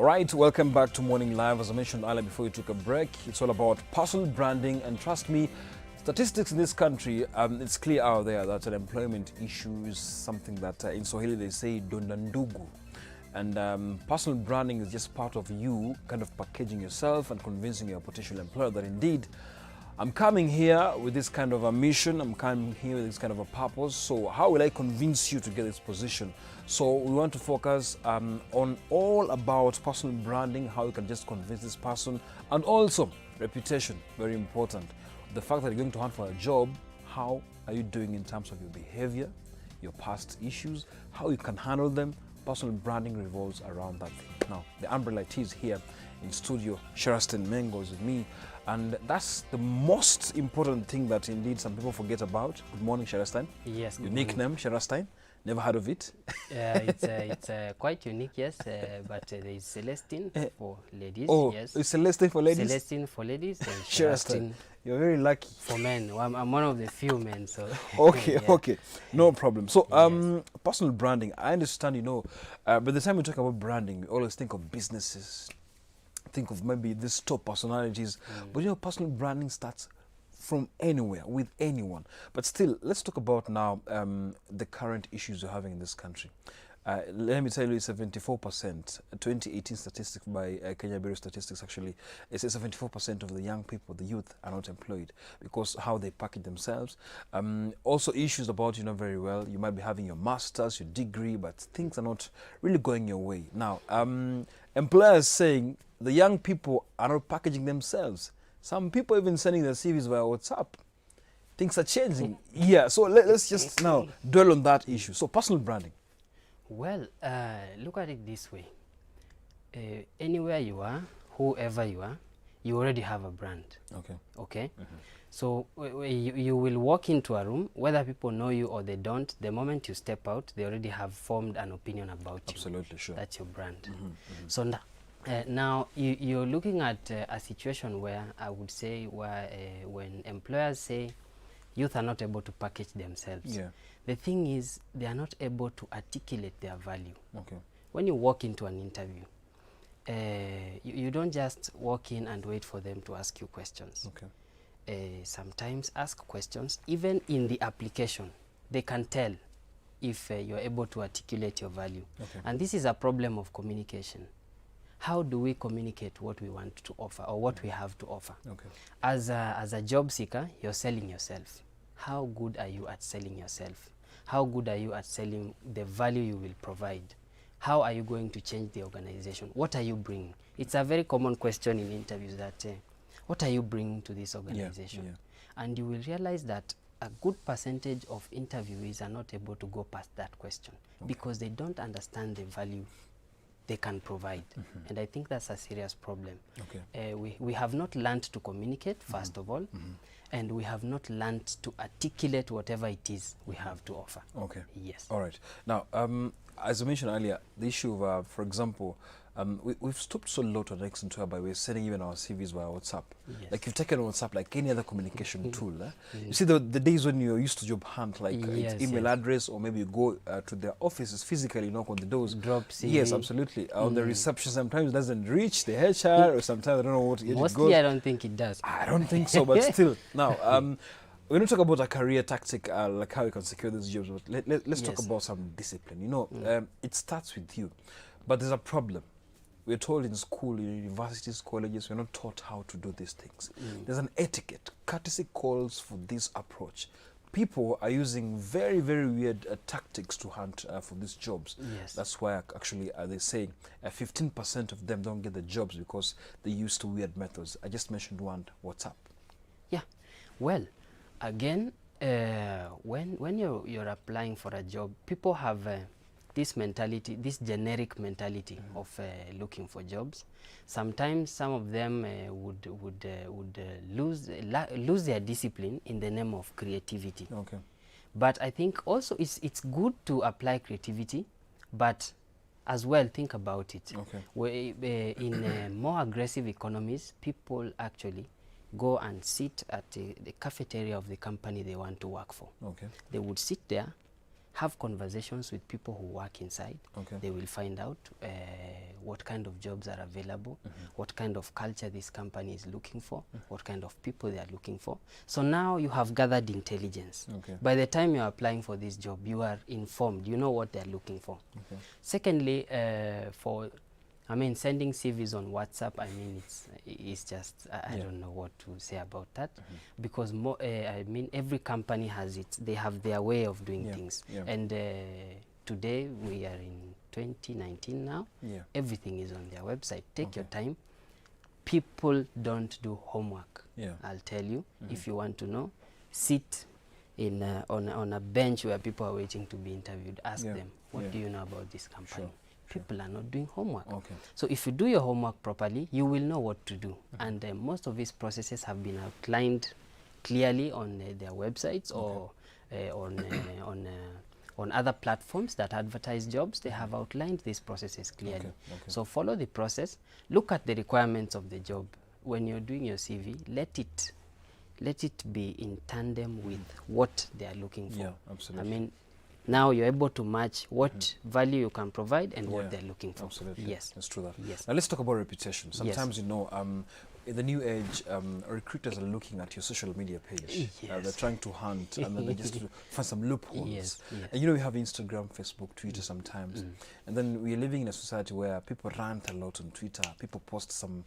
right, welcome back to Morning Live. As I mentioned earlier before we took a break, it's all about personal branding, and trust me, statistics in this country, it's clear out there that an employment issue is something that in Swahili they say dondandugu. And personal branding is just part of you kind of packaging yourself and convincing your potential employer that indeed I'm coming here with this kind of a mission, I'm coming here with this kind of a purpose, so how will I convince you to get this position? So we want to focus on all about personal branding, how you can just convince this person, and also reputation, very important. The fact that you're going to hunt for a job, how are you doing in terms of your behavior, your past issues, how you can handle them. Personal branding revolves around that thing. Now, the umbrella is here in studio. Sheraston Mengo is with me, and that's the most important thing that indeed some people forget about. Good morning, Sheraston. Yes. Your nickname, Sheraston. Never heard of it. It's quite unique, yes. But there is Celestine for ladies. Oh, yes. It's Celestine for ladies. Celestine for ladies and Sheraston. You're very lucky. For men. Well, I'm one of the few men, so. Okay, yeah. okay, no problem. So, Yes. personal branding. I understand, you know, by the time we talk about branding, we always think of businesses, think of maybe these top personalities, but you know, personal branding starts from anywhere, with anyone. But still, let's talk about now the current issues we're having in this country. Let me tell you, 74%, 2018 statistics by Kenya Bureau of Statistics actually, it says 74% of the young people, the youth, are not employed because how they package themselves. Also issues about, you know, very well, you might be having your master's, your degree, but things are not really going your way. Now, employers saying the young people are not packaging themselves. Some people even sending their CVs via WhatsApp. Things are changing. Yeah, so let's just now dwell on that issue. So personal branding. Well, look at it this way. Anywhere you are, whoever you are, you already have a brand. Okay. Okay? So you will walk into a room, whether people know you or they don't, the moment you step out, they already have formed an opinion about you. Absolutely, sure. That's your brand. So now you're looking at a situation where I would say where when employers say youth are not able to package themselves, Yeah. the thing is they are not able to articulate their value. Okay. When you walk into an interview, you don't just walk in and wait for them to ask you questions. Okay. Sometimes ask questions. Even in the application, they can tell if you're able to articulate your value. Okay. And this is a problem of communication. How do we communicate what we want to offer or what we have to offer? Okay. As a job seeker, you're selling yourself. How good are you at selling yourself? How good are you at selling the value you will provide? How are you going to change the organization? What are you bringing? It's a very common question in interviews that, what are you bringing to this organization? Yeah. And you will realize that a good percentage of interviewees are not able to go past that question because they don't understand the value they can provide. And I think that's a serious problem. Okay. We have not learned to communicate, first of all, and we have not learned to articulate whatever it is we have to offer. Okay. Yes. All right. Now, as I mentioned earlier, the issue of, for example, we've stooped so low to an extent whereby we're sending even our CVs via WhatsApp. Yes. Like you've taken WhatsApp like any other communication tool. You see the days when you're used to job hunt, like Yes, it's email yes. address, or maybe you go to their offices physically, knock on the doors. Drop CV. Yes, absolutely. On the reception, sometimes it doesn't reach the HR, or sometimes I don't know what it Mostly, goes. I don't think it does. I don't think so, but still. Now, we're not talking about a career tactic, like how you can secure these jobs, but let's talk Yes. about some discipline. You know, it starts with you, but there's a problem. We're told in school, in universities, colleges, we're not taught how to do these things. There's an etiquette. Courtesy calls for this approach. People are using very, very weird tactics to hunt for these jobs. Yes. That's why actually they say 15% of them don't get the jobs because they used weird methods. I just mentioned one, WhatsApp. Yeah. Well, again, when you're applying for a job, people have this mentality, this generic mentality of looking for jobs. Sometimes some of them would lose their discipline in the name of creativity. Okay. But I think also it's good to apply creativity, but as well think about it. Okay. Where, in more aggressive economies, people actually go and sit at the cafeteria of the company they want to work for. Okay. They would sit there, have conversations with people who work inside. Okay. They will find out what kind of jobs are available, what kind of culture this company is looking for, what kind of people they are looking for. So now you have gathered intelligence. Okay. By the time you are applying for this job, you are informed. You know what they are looking for. Okay. Secondly, sending CVs on WhatsApp, it's just, I don't know what to say about that, because every company has they have their way of doing things. Yeah. And today we are in 2019 now. Yeah. Everything is on their website. Take your time. People don't do homework. Yeah. I'll tell you, if you want to know, sit in on a bench where people are waiting to be interviewed. Ask them, what do you know about this company? Sure. People are not doing homework. Okay. So if you do your homework properly, you will know what to do. And most of these processes have been outlined clearly on their websites or on other platforms that advertise jobs. They have outlined these processes clearly. Okay. So follow the process. Look at the requirements of the job. When you're doing your CV, let it be in tandem with what they are looking for. Yeah, absolutely. Now you're able to match what value you can provide and what they're looking for. Absolutely. Yes. That's true. That. Yes. Now let's talk about reputation. Sometimes, in the new age, recruiters are looking at your social media page. Yes. They're trying to hunt and then they just find some loopholes. Yes. And we have Instagram, Facebook, Twitter sometimes. And then we're living in a society where people rant a lot on Twitter. People post some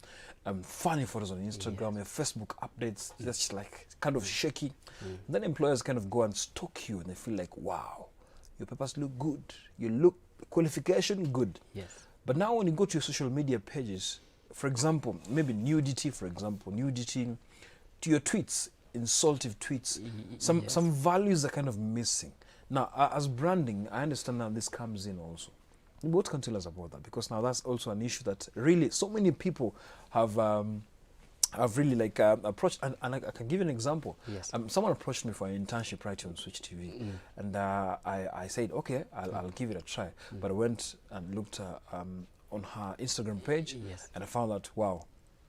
funny photos on Instagram. Your Facebook updates just like kind of shaky. And then employers kind of go and stalk you and they feel like, wow, your papers look good. You look qualification good. Yes. But now when you go to your social media pages, for example, maybe nudity to your tweets, insultive tweets, some values are kind of missing. Now, as branding, I understand now this comes in also. What can you tell us about that? Because now that's also an issue that really so many people have really approached, and I can give you an example. Yes. Someone approached me for an internship right on Switch TV, and I said, okay, I'll give it a try. But I went and looked on her Instagram page, and I found out, wow,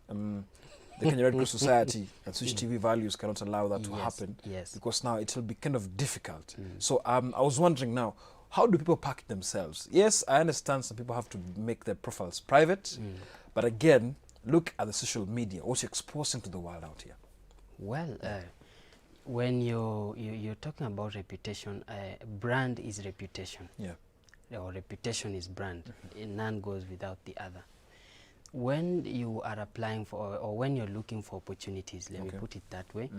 the Kenya Red Cross Society and Switch TV values cannot allow that to happen, because now it will be kind of difficult. So I was wondering now, how do people pack themselves? Yes, I understand some people have to make their profiles private, but again, look at the social media, what you're exposing to the world out here. Well, when you're talking about reputation, brand is reputation. Yeah. Or reputation is brand. None goes without the other. When you are applying for, or when you're looking for opportunities, let me put it that way,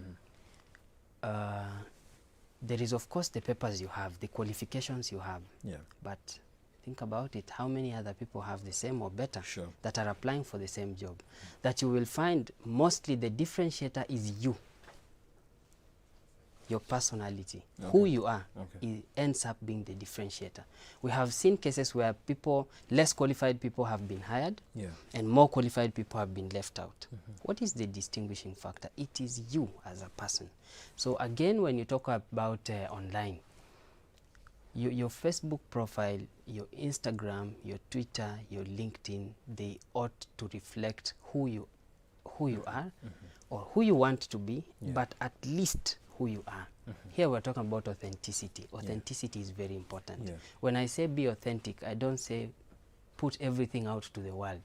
there is of course the papers you have, the qualifications you have. Yeah. But think about it, how many other people have the same or better that are applying for the same job? That you will find mostly the differentiator is you. Your personality, who you are, it ends up being the differentiator. We have seen cases where less qualified people have been hired, and more qualified people have been left out. What is the distinguishing factor? It is you as a person. So again, when you talk about online, your Facebook profile, your Instagram, your Twitter, your LinkedIn, they ought to reflect who you are, or who you want to be, but at least who you are. Here we're talking about authenticity. Authenticity is very important. When I say be authentic, I don't say put everything out to the world.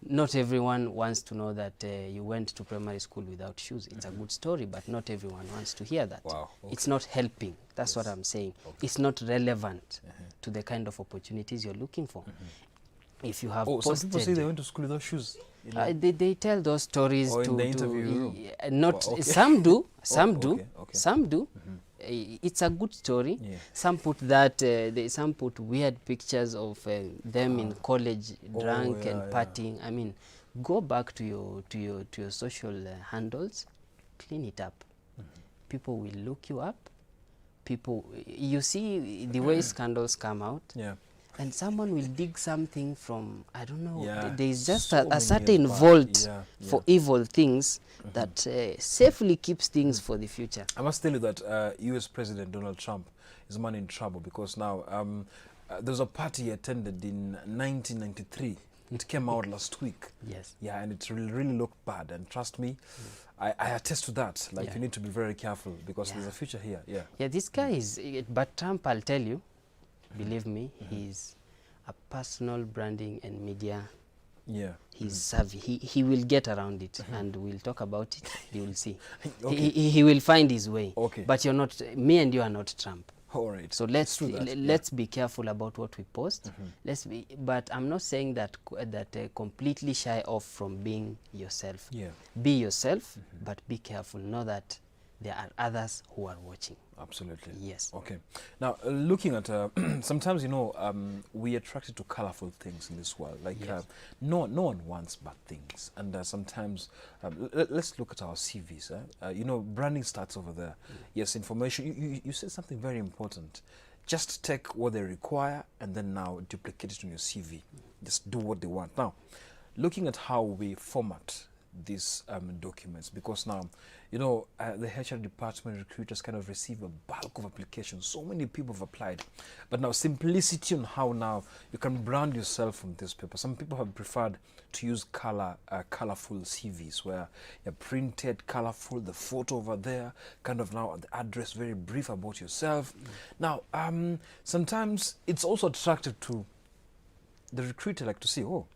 Not everyone wants to know that you went to primary school without shoes. It's a good story, but not everyone wants to hear that. Wow. It's not helping. That's what I'm saying. It's not relevant to the kind of opportunities you're looking for. If you have posted, some people say they went to school without shoes. They tell those stories in the interview room. Some do. Some do. It's a good story. Some put that. Some put weird pictures of them in college, drunk and partying. Go back to your social handles, clean it up. People will look you up. You see the way scandals come out. And someone will dig something from, I don't know, there is just a certain vault for evil things that safely keeps things for the future. I must tell you that US President Donald Trump is a man in trouble, because now there was a party he attended in 1993 It came out last week. Yes. Yeah, and it really looked bad. And trust me, I attest to that. Like, Yeah. you need to be very careful because Yeah. there's a future here. Yeah. Yeah, this guy is, but Trump, I'll tell you, believe me, he's a personal branding and media. Yeah. He's savvy. He will get around it, and we'll talk about it. You will see. Okay. He will find his way. Okay. But you're not. Me and you are not Trump. All right. So Let's do that. let's be careful about what we post. Let's be. But I'm not saying that completely shy off from being yourself. Yeah. Be yourself, but be careful. Know that there are others who are watching. Absolutely. Yes. Okay. Now, looking at sometimes, you know, we attracted to colorful things in this world. Like, Yes. no one wants bad things, and sometimes let's look at our CVs. You know, branding starts over there. Yes, information. You said something very important. Just take what they require and then now duplicate it on your CV. Just do what they want. Now, looking at how we format these documents, because now, you know, the HR department recruiters kind of receive a bulk of applications. So many people have applied. But now simplicity on how now you can brand yourself from this paper. Some people have preferred to use colorful CVs where you're printed, colorful, the photo over there, kind of now the address, very brief about yourself. Now, sometimes it's also attractive to the recruiter, like to see, oh,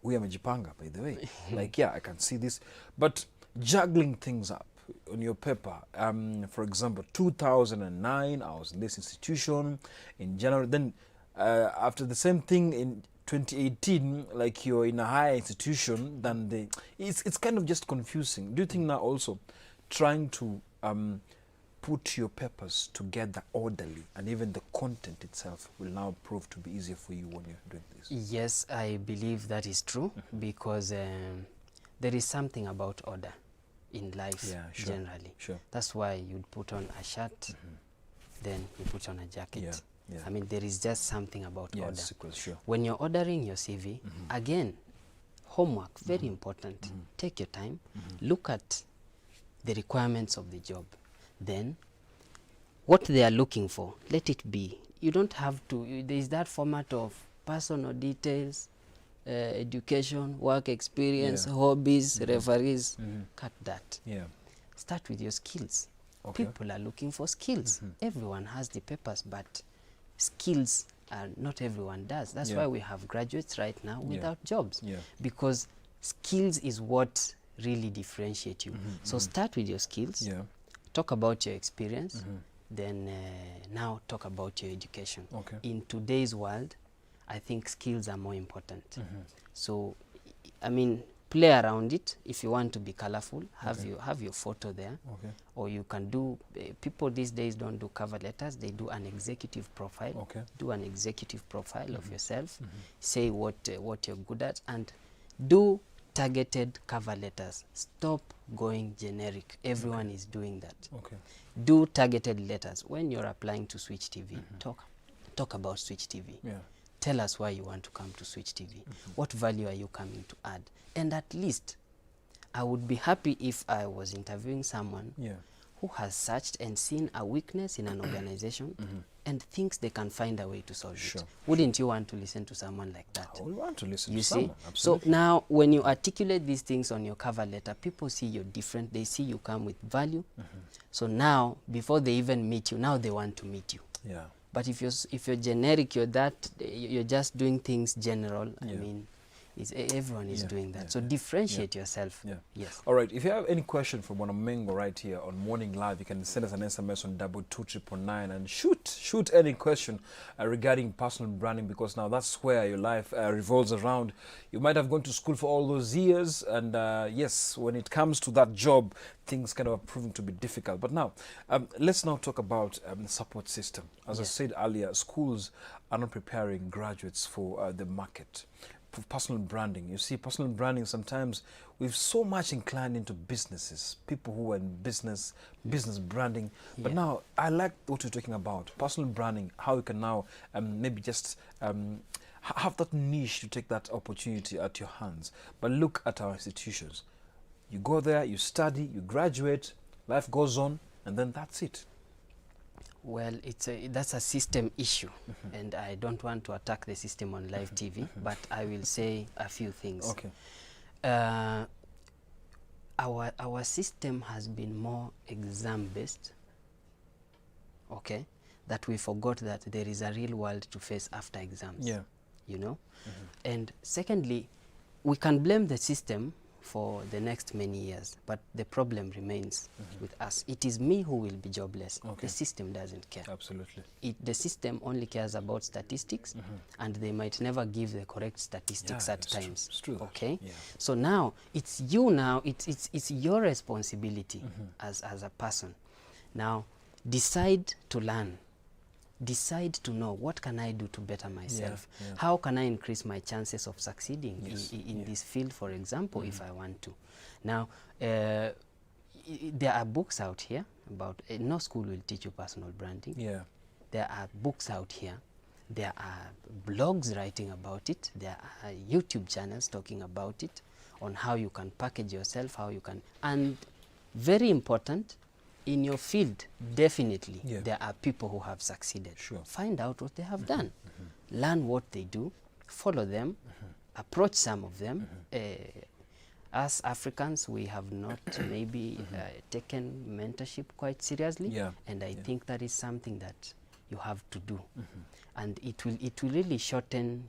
we are Mejipanga, by the way. Like, yeah, I can see this. But juggling things up on your paper, for example, 2009, I was in this institution in January. Then after the same thing in 2018, like you're in a higher institution than it's kind of just confusing. Do you think now also trying to put your papers together orderly and even the content itself will now prove to be easier for you when you're doing this? Yes, I believe that is true because there is something about order in life. Yeah, sure, generally. sure. That's why you'd put on a shirt, then you put on a jacket. Yeah, yeah. I mean, there is just something about Yeah, order. sequence, sure. When you're ordering your CV, again, homework, very important. Take your time, look at the requirements of the job. Then, what they are looking for, let it be. You don't have to, there is that format of personal details, education, work experience, Yeah. hobbies, referees. Cut that. Yeah. Start with your skills. Okay. People are looking for skills. Everyone has the papers, but skills are not everyone does. That's Yeah. why we have graduates right now without jobs. Yeah. Because skills is what really differentiate you. So start with your skills. Yeah. Talk about your experience. Then now talk about your education. Okay. In today's world, I think skills are more important. So, I mean, play around it. If you want to be colorful, have your photo there. Okay. Or you can do, people these days don't do cover letters, they do an executive profile. Okay. Do an executive profile of yourself, say what you're good at, and do targeted cover letters. Stop going generic. Everyone is doing that. Okay. Do targeted letters. When you're applying to Switch TV, talk about Switch TV. Yeah. Tell us why you want to come to Switch TV. What value are you coming to add? And at least, I would be happy if I was interviewing someone Yeah. who has searched and seen a weakness in an organization and thinks they can find a way to solve Sure. it. Wouldn't you want to listen to someone like that? I would want to listen You to see? someone. So Absolutely. now when you articulate these things on your cover letter, people see you're different. They see you come with value. So now, before they even meet you, now they want to meet you. Yeah. But if you're generic, you're just doing things general. I Yeah. mean, everyone is Yeah, doing that. yeah, So yeah, differentiate yourself. Yeah. Yes. All right. If you have any question for Mwanamungu right here on Morning Live, you can send us an SMS on 22999 and shoot any question regarding personal branding, because now that's where your life revolves around. You might have gone to school for all those years, and yes, when it comes to that job, things kind of are proving to be difficult. But now, let's now talk about the support system. As I said earlier, schools are not preparing graduates for the market. For personal branding, you see, personal branding, sometimes we've so much inclined into businesses, people who are in business branding. But now I like what you're talking about, personal branding, how you can now maybe just have that niche to take that opportunity at your hands. But look at our institutions. You go there, you study, you graduate, life goes on, and then that's it. Well, that's a system issue, and I don't want to attack the system on live TV, but I will say a few things. Okay. Our system has been more exam-based, okay, that we forgot that there is a real world to face after exams. Yeah. You know? And secondly, we can blame the system for the next many years, but the problem remains with us. It is me who will be jobless. Okay. The system doesn't care. Absolutely. The system only cares about statistics, and they might never give the correct statistics Yeah, at it's true. times. It's true that. Okay? Yeah. So now it's you now, it's your responsibility as a person. Now decide to learn. Decide to know, what can I do to better myself? Yeah, yeah. How can I increase my chances of succeeding Yes, in yeah. this field, for example, if I want to? Now, there are books out here about, no school will teach you personal branding. Yeah. There are books out here. There are blogs writing about it. There are YouTube channels talking about it, on how you can package yourself, how you can, and very important, in your field, definitely, Yeah. there are people who have succeeded. Sure. Find out what they have done. Learn what they do, follow them, approach some of them. As Africans, we have not maybe taken mentorship quite seriously, Yeah. and I Yeah. think that is something that you have to do. And it will really shorten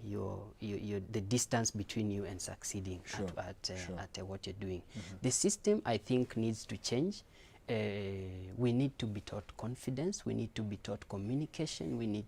the distance between you and succeeding Sure, sure. at what you're doing. The system, I think, needs to change. We need to be taught confidence. We need to be taught communication. We need,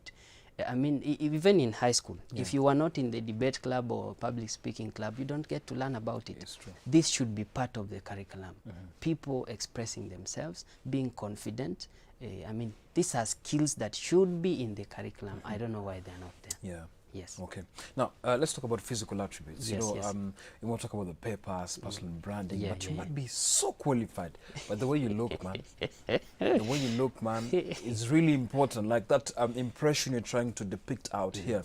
I mean, even in high school, if you are not in the debate club or public speaking club, you don't get to learn about it. It's true. This should be part of the curriculum. People expressing themselves, being confident. I mean, these are skills that should be in the curriculum. I don't know why they're not there. Yeah. Yes. Okay. Now, let's talk about physical attributes. Yes, you know, yes. you want to talk about the papers, personal branding, Yeah, but you yeah, might be so qualified. But the way you look, man, the way you look, man, is really important. Like that impression you're trying to depict out here.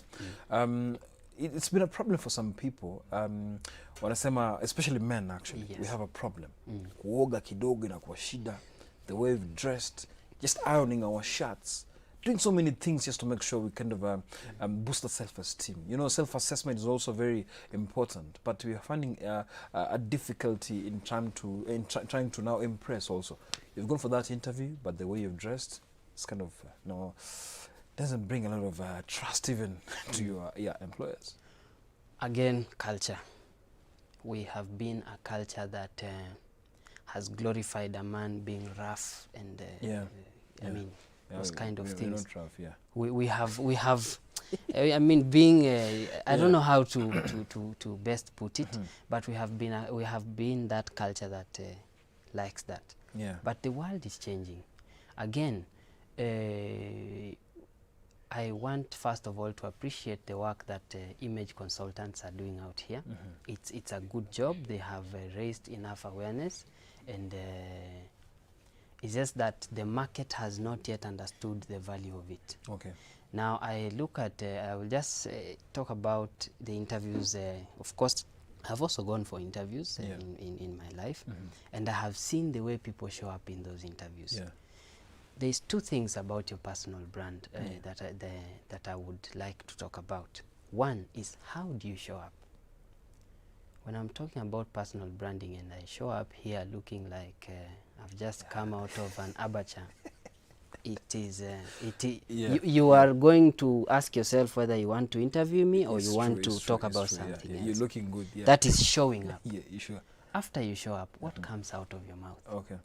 It's been a problem for some people. Wanasema, especially men, actually, we Yes. have a problem. Kuoga kidogo inakuwa shida. The way we've dressed, just ironing our shirts. Doing so many things just to make sure we kind of boost the self-esteem. You know, self-assessment is also very important, but we are finding a difficulty in trying to now impress. Also, you've gone for that interview, but the way you've dressed, it's kind of doesn't bring a lot of trust even to your employers. Again, culture. We have been a culture that has glorified a man being rough and I mean, those kind of things. Not rough, yeah. We have I mean, being I don't know how to best put it, but we have been that culture that likes that. Yeah. But the world is changing. Again, I want first of all to appreciate the work that image consultants are doing out here. It's a good job. They have raised enough awareness, and it's just that the market has not yet understood the value of it. Okay. Now I look at, I will just talk about the interviews. Of course, I've also gone for interviews in my life, and I have seen the way people show up in those interviews. Yeah. There's two things about your personal brand that I would like to talk about. One is, how do you show up? When I'm talking about personal branding and I show up here looking like I've just come out of an abattoir, you are going to ask yourself whether you want to interview me or you want to talk about something else. You're looking good. Yeah. That is showing up. Yeah, you sure? After you show up, what comes out of your mouth? Okay.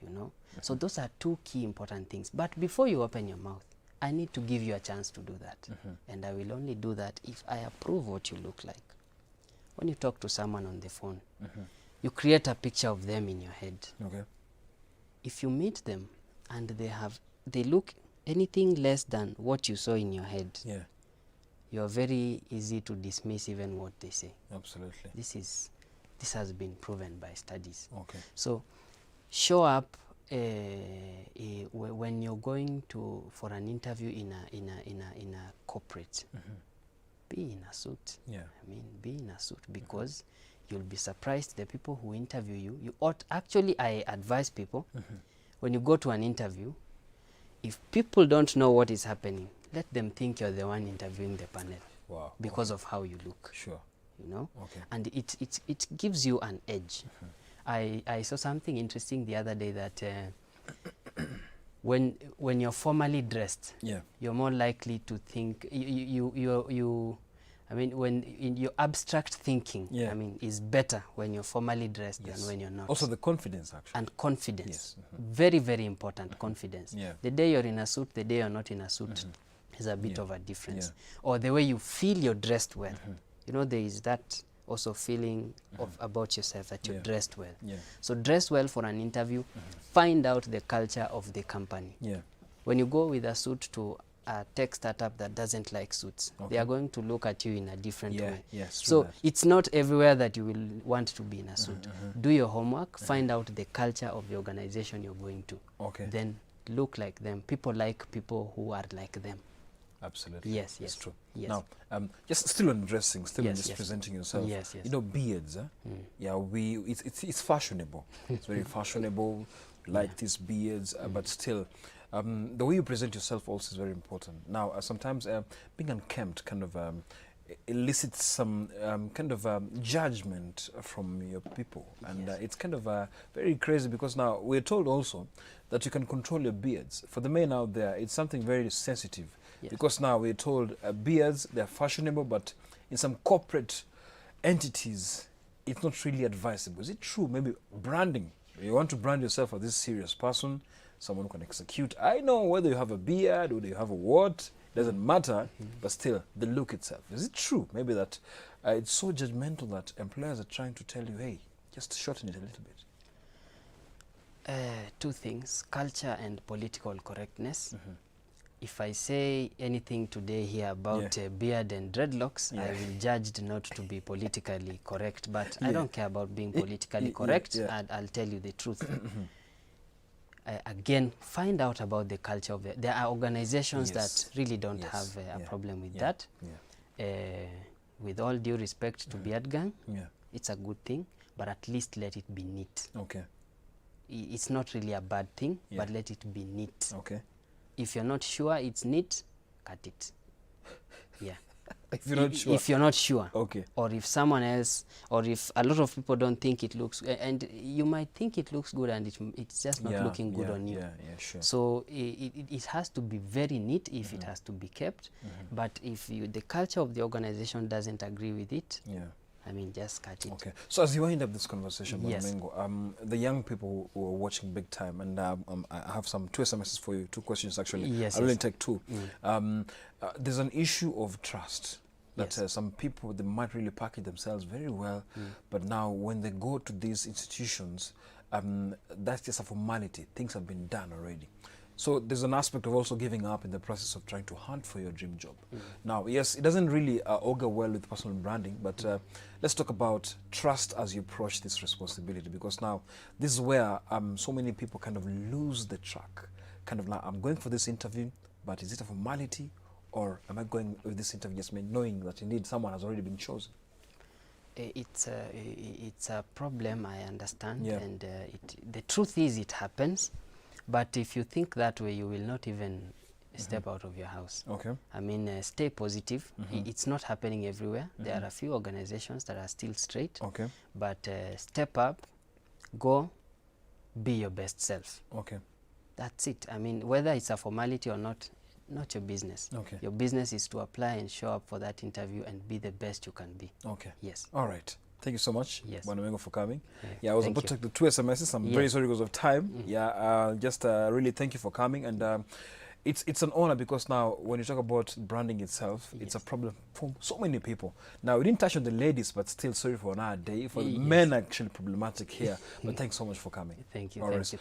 You know? So those are two key important things. But before you open your mouth, I need to give you a chance to do that. And I will only do that if I approve what you look like. When you talk to someone on the phone, you create a picture of them in your head. Okay. If you meet them and they look anything less than what you saw in your head, Yeah. you are very easy to dismiss even what they say. Absolutely. This has been proven by studies. Okay. So show up when you're going for an interview in a corporate. Be in a suit. Yeah. I mean, be in a suit, because you'll be surprised the people who interview you. I advise people when you go to an interview, If people don't know what is happening, let them think you're the one interviewing the panel. Wow. Because of how you look. Sure. You know, Okay. and it gives you an edge. I saw something interesting the other day that when you're formally dressed, Yeah. you're more likely to think I mean, when in your abstract thinking, Yeah. I mean, is better when you're formally dressed Yes. than when you're not. Also the confidence, actually. And confidence, Yes. very, very important. Confidence. Yeah. The day you're in a suit, the day you're not in a suit, is a bit Yeah. of a difference. Yeah. Or the way you feel you're dressed well. You know, there is that also feeling of about yourself that you're Yeah. dressed well. Yeah. So dress well for an interview. Find out the culture of the company. Yeah. When you go with a suit to a tech startup that doesn't like suits, they Okay. are going to look at you in a different Yeah. way. Yes. true So that. it's not everywhere that you will want to be in a suit. Do your homework, find out the culture of the organization you're going to. Okay. Then look like them. People like people who are like them. Absolutely. Yes, It's yes. true. Yes. Now, just still on dressing, still on Yes, just yes. presenting yourself. Yes, yes. You know, beards. Yeah, it's fashionable. It's very fashionable. Like these beards, but still, the way you present yourself also is very important. Now, sometimes being unkempt kind of elicits some kind of judgment from your people, and Yes. it's kind of very crazy because now we're told also that you can control your beards. For the men out there, it's something very sensitive. Yes. Because now we're told beards, they're fashionable, but in some corporate entities, it's not really advisable. Is it true? Maybe branding. You want to brand yourself as this serious person, someone who can execute. I know whether you have a beard, whether you have a what, doesn't matter, but still, the look itself. Is it true? Maybe that it's so judgmental that employers are trying to tell you, hey, just shorten it a little bit. Two things, culture and political correctness. If I say anything today here about beard and dreadlocks, I will judged not to be politically correct, but I don't care about being politically correct, and I'll tell you the truth. Again, find out about the culture of the... There are organizations that really don't have a problem with that. With all due respect to Beard Gang, it's a good thing, but at least let it be neat. Okay. It's not really a bad thing, but let it be neat. Okay. If you're not sure it's neat, cut it. Yeah. If you're not sure. If you're not sure. Okay. Or if someone else, or if a lot of people don't think it looks, and you might think it looks good and it's just not looking good on you. Yeah, sure. So it has to be very neat if it has to be kept. But if the culture of the organization doesn't agree with it, I mean, just cut it. Okay. So as you wind up this conversation, Yes. Mengo, the young people who are watching big time, and I have two SMSs for you, two questions actually. Yes, I'll only yes. take two. There's an issue of trust. That Yes. some people, they might really package themselves very well, but now when they go to these institutions, that's just a formality. Things have been done already. So there's an aspect of also giving up in the process of trying to hunt for your dream job. Now, yes, it doesn't really augur well with personal branding, but let's talk about trust as you approach this responsibility, because now this is where so many people kind of lose the track. Kind of like, I'm going for this interview, but is it a formality, or am I going with this interview just knowing that indeed someone has already been chosen? It's a problem, I understand, Yeah. and the truth is it happens. But if you think that way, you will not even step out of your house. Okay. I mean, stay positive. It's not happening everywhere. There are a few organizations that are still straight. Okay. But step up, go, be your best self. Okay. That's it. I mean, whether it's a formality or not your business. Okay. Your business is to apply and show up for that interview and be the best you can be. Okay. Yes. All right. Thank you so much, Yes. Bwana Mengo, for coming. Yeah, I was thank about to you. take the two SMSs. I'm very Yes. sorry because of time. Just really thank you for coming. And it's an honor because now when you talk about branding itself, it's a problem for so many people. Now, we didn't touch on the ladies, but still sorry for another day. For the men, actually problematic here. But thanks so much for coming. Thank you. All Thank right. you.